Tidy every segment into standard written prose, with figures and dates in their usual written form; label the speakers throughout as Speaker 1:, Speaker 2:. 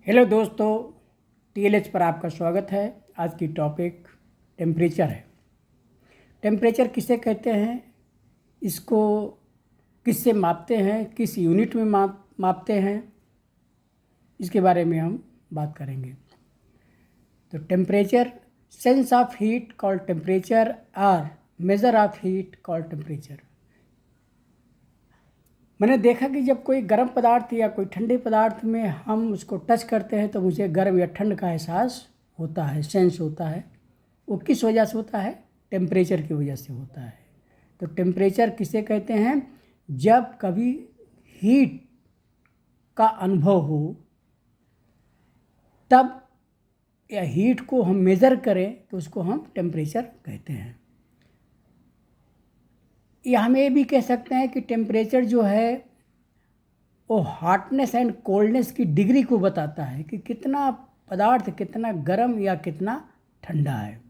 Speaker 1: Hello दोस्तों, टीएलएच पर आपका स्वागत है। आज की टॉपिक टेम्परेचर है। टेम्परेचर किसे कहते हैं, इसको किससे मापते हैं, किस यूनिट में मापते हैं, इसके बारे में हम बात करेंगे। तो temperature, sense of heat called temperature और measure of heat called temperature. मैंने देखा कि जब कोई गर्म पदार्थ या कोई ठंडे पदार्थ में हम उसको टच करते हैं तो मुझे गर्म या ठंड का एहसास होता है, सेंस होता है। वो किस वजह से होता है? टेम्परेचर की वजह से होता है। तो टेम्परेचर किसे कहते हैं? जब कभी हीट का अनुभव हो तब, या हीट को हम मेज़र करें तो उसको हम टेम्परेचर कहते हैं। या हम ये भी कह सकते हैं कि टेम्परेचर जो है वो हॉटनेस एंड कोल्डनेस की डिग्री को बताता है कि कितना पदार्थ कितना गर्म या कितना ठंडा है।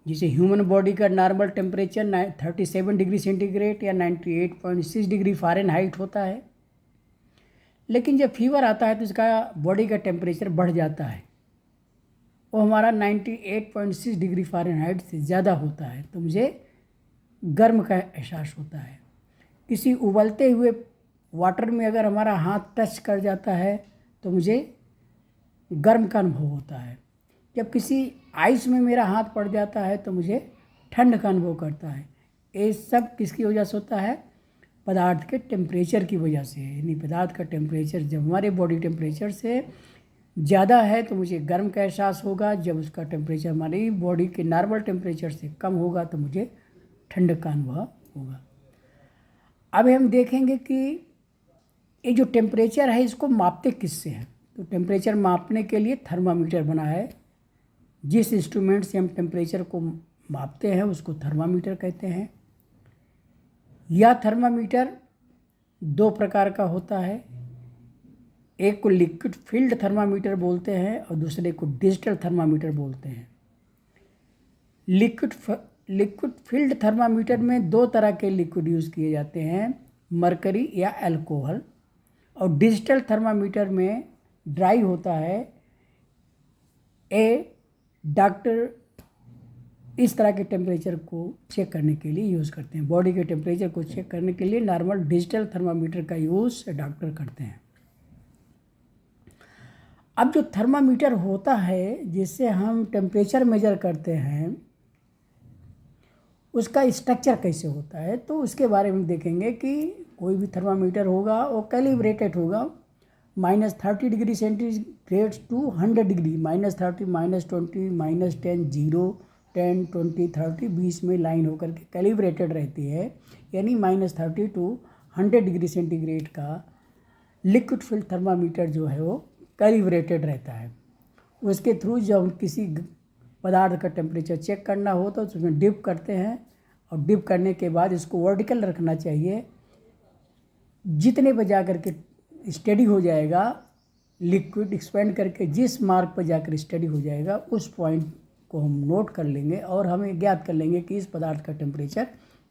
Speaker 1: जिसे ह्यूमन बॉडी का नॉर्मल टेम्परेचर 37 डिग्री सेंटीग्रेड या 98.6 डिग्री फ़ारेनहाइट होता है, लेकिन जब फीवर आता है तो इसका बॉडी का टेम्परेचर बढ़ जाता है। वो हमारा 98.6 डिग्री फ़ारेनहाइट से ज़्यादा होता है, तो मुझे गर्म का एहसास होता है। किसी उबलते हुए वाटर में अगर हमारा हाथ टच कर जाता है तो मुझे गर्म का अनुभव होता है। जब किसी आइस में मेरा हाथ पड़ जाता है तो मुझे ठंड का अनुभव करता है। ये सब किसकी वजह से होता है? पदार्थ के टेम्परेचर की वजह से। यानी पदार्थ का टेम्परेचर जब हमारे बॉडी टेम्परेचर से ज़्यादा है तो मुझे गर्म का एहसास होगा। जब उसका टेम्परेचर हमारी बॉडी के नॉर्मल टेम्परेचर से कम होगा तो मुझे ठंड का अनुभव होगा। अब हम देखेंगे कि ये जो टेम्परेचर है इसको मापते किससे हैं। तो टेम्परेचर मापने के लिए थर्मामीटर बना है। जिस इंस्ट्रूमेंट से हम टेम्परेचर को मापते हैं उसको थर्मामीटर कहते हैं। यह थर्मामीटर दो प्रकार का होता है। एक को लिक्विड फील्ड थर्मामीटर बोलते हैं और दूसरे को डिजिटल थर्मामीटर बोलते हैं। लिक्विड फील्ड थर्मामीटर में दो तरह के लिक्विड यूज़ किए जाते हैं, मरकरी या अल्कोहल। और डिजिटल थर्मामीटर में ड्राई होता है। डॉक्टर इस तरह के टेम्परेचर को चेक करने के लिए यूज़ करते हैं। बॉडी के टेम्परेचर को चेक करने के लिए नॉर्मल डिजिटल थर्मामीटर का यूज़ डॉक्टर करते हैं। अब जो थर्मामीटर होता है जिससे हम टेम्परेचर मेजर करते हैं, उसका स्ट्रक्चर कैसे होता है, तो उसके बारे में देखेंगे कि कोई भी थर्मामीटर होगा वो कैलिब्रेटेड होगा। -30 डिग्री सेंटीग्रेड टू 100 डिग्री, -30, -20, -10, 0, 10, 20, 30 बीच में लाइन होकर के कैलिब्रेटेड रहती है। यानी -30 टू 100 डिग्री सेंटीग्रेड का लिक्विड फील्ड थर्मामीटर जो है वो कैलिब्रेटेड रहता है। उसके थ्रू जब हम किसी पदार्थ का टेम्परेचर चेक करना हो तो उसमें डिप करते हैं, और डिप करने के बाद इसको वर्टिकल रखना चाहिए। जितने पर जाकर के स्टडी हो जाएगा, लिक्विड एक्सपेंड करके जिस मार्क पर जाकर स्टडी हो जाएगा उस पॉइंट को हम नोट कर लेंगे और हमें ज्ञात कर लेंगे कि इस पदार्थ का टेम्परेचर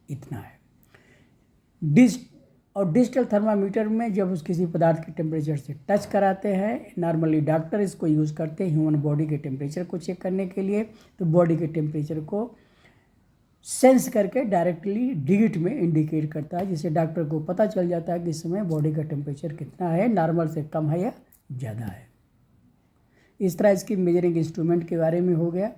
Speaker 1: इतना है। डिजिटल थर्मामीटर में जब उस किसी पदार्थ के टेम्परेचर से टच कराते हैं, नॉर्मली डॉक्टर इसको यूज़ करते हैं ह्यूमन बॉडी के टेम्परेचर को चेक करने के लिए। तो बॉडी के टेम्परेचर को सेंस करके डायरेक्टली डिजिट में इंडिकेट करता है, जिससे डॉक्टर को पता चल जाता है कि इस समय बॉडी का टेम्परेचर कितना है, नॉर्मल से कम है या ज़्यादा है। इस तरह इसकी मेजरिंग इंस्ट्रूमेंट के बारे में हो गया।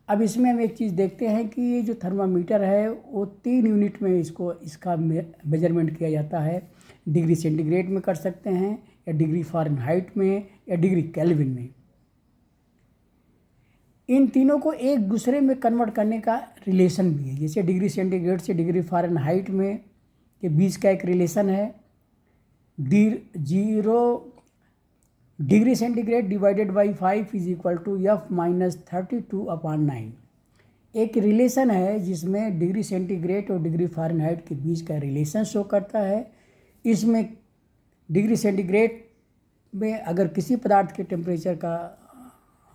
Speaker 1: अब इसमें हम एक चीज़ देखते हैं कि ये जो थर्मामीटर है वो 3 यूनिट में इसका मेजरमेंट किया जाता है। डिग्री सेंटीग्रेड में कर सकते हैं, या डिग्री फ़ारेनहाइट में, या डिग्री केल्विन में। इन तीनों को एक दूसरे में कन्वर्ट करने का रिलेशन भी है। जैसे डिग्री सेंटीग्रेड से डिग्री फ़ारेनहाइट में के बीच का एक रिलेशन है 0 degree centigrade divided by 5 is equal to F-32/9। एक रिलेशन है जिसमें डिग्री सेंटीग्रेड और डिग्री फ़ारेनहाइट के बीच का रिलेशन शो करता है। इसमें डिग्री सेंटीग्रेड में अगर किसी पदार्थ के टेम्परेचर का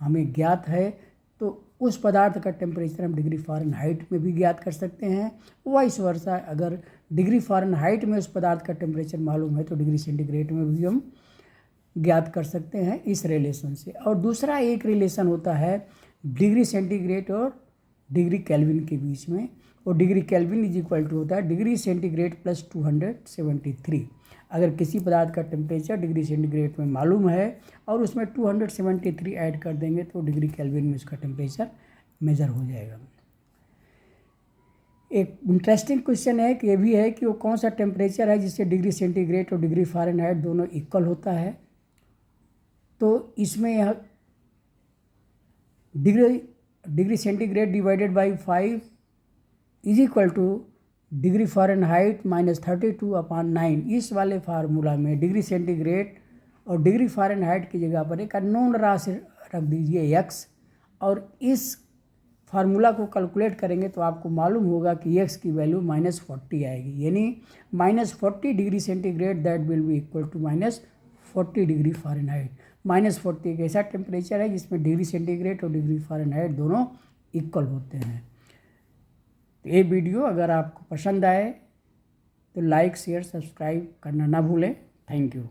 Speaker 1: हमें ज्ञात है तो उस पदार्थ का टेम्परेचर हम डिग्री फ़ारेनहाइट में भी ज्ञात कर सकते हैं। वाइस वर्सा, अगर डिग्री फ़ारेनहाइट में उस पदार्थ का टेम्परेचर मालूम है तो डिग्री सेंटीग्रेड में भी हम ज्ञात कर सकते हैं इस रिलेशन से। और दूसरा एक रिलेशन होता है डिग्री सेंटीग्रेड और डिग्री केल्विन के बीच में, और degree kelvin is equal to होता है डिग्री सेंटीग्रेड प्लस 273। अगर किसी पदार्थ का टेम्परेचर डिग्री सेंटीग्रेड में मालूम है और उसमें 273 ऐड कर देंगे तो डिग्री केल्विन में उसका टेम्परेचर मेजर हो जाएगा। एक इंटरेस्टिंग क्वेश्चन है कि ये भी है कि वो कौन सा टेम्परेचर है जिससे डिग्री सेंटीग्रेड और डिग्री फ़ारेनहाइट दोनों इक्वल होता है। तो इसमें यह degree centigrade divided by 5 is equal two degree Fahrenheit minus 32/9। इस वाले फार्मूला में डिग्री सेंटीग्रेड और डिग्री फ़ारेनहाइट की जगह पर एक अननोन राशि रख दीजिए x, और इस फार्मूला को कैलकुलेट करेंगे तो आपको मालूम होगा कि x की वैल्यू -40 आएगी, यानी -40 degree centigrade that will be equal to -40 degree Fahrenheit. -40 एक ऐसा टेम्परेचर है जिसमें डिग्री सेंटीग्रेड और डिग्री फ़ारेनहाइट दोनों इक्वल होते हैं। तो ये वीडियो अगर आपको पसंद आए तो लाइक शेयर सब्सक्राइब करना ना भूलें। Thank you.